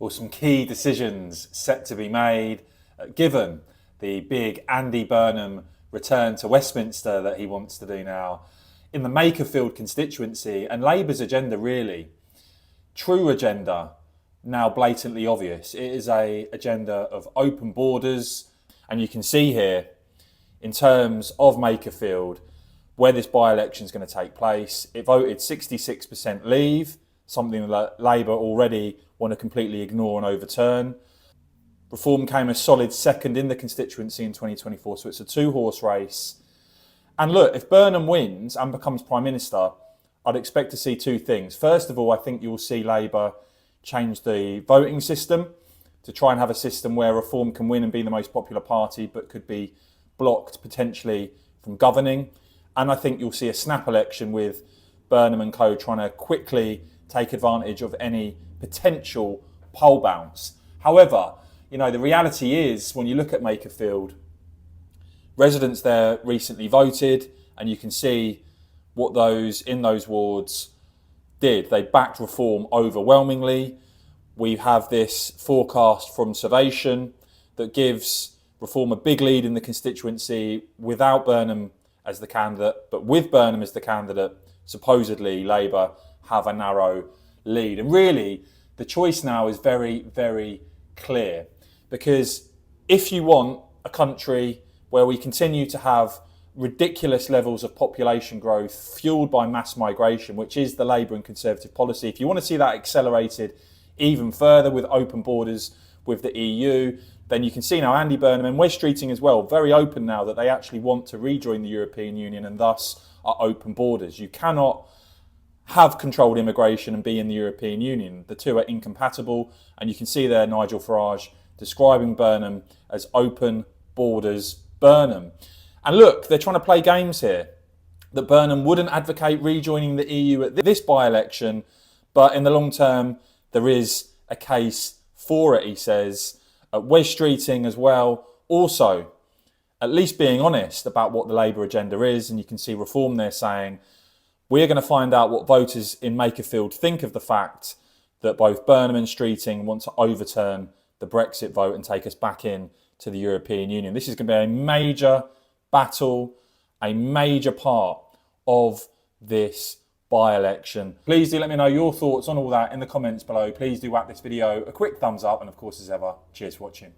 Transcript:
Well, some key decisions set to be made, given the big Andy Burnham return to Westminster that he wants to do now, in the Makerfield constituency, and Labour's agenda really, true agenda, now blatantly obvious. It is an agenda of open borders, and you can see here, in terms of Makerfield, where this by-election is going to take place. It voted 66% leave, something that Labour already want to completely ignore and overturn. Reform came a solid second in the constituency in 2024, so it's a two-horse race. And look, if Burnham wins and becomes Prime Minister, I'd expect to see two things. First of all, I think you'll see Labour change the voting system to try and have a system where Reform can win and be the most popular party, but could be blocked potentially from governing. And I think you'll see a snap election with Burnham and co trying to quickly take advantage of any potential poll bounce. However, the reality is, when you look at Makerfield, residents there recently voted, and you can see what those in those wards did. They backed Reform overwhelmingly. We have this forecast from Survation that gives Reform a big lead in the constituency without Burnham as the candidate, but with Burnham as the candidate, supposedly Labour have a narrow lead. And really, the choice now is very, very clear, because if you want a country where we continue to have ridiculous levels of population growth fueled by mass migration, which is the Labour and Conservative policy, if you want to see that accelerated even further with open borders with the EU, then you can see now Andy Burnham and Wes Streeting as well, very open now that they actually want to rejoin the European Union and thus are open borders. You cannot have controlled immigration and be in the European Union. The two are incompatible, and you can see there Nigel Farage describing Burnham as open borders Burnham. And look, they're trying to play games here. That Burnham wouldn't advocate rejoining the EU at this by-election, but in the long term, there is a case for it, he says. Wes Streeting as well, also at least being honest about what the Labour agenda is, and you can see Reform there saying, we're going to find out what voters in Makerfield think of the fact that both Burnham and Streeting want to overturn the Brexit vote and take us back in to the European Union. This is going to be a major battle, a major part of this by-election. Please do let me know your thoughts on all that in the comments below. Please do whack this video a quick thumbs up, and of course, as ever, cheers for watching.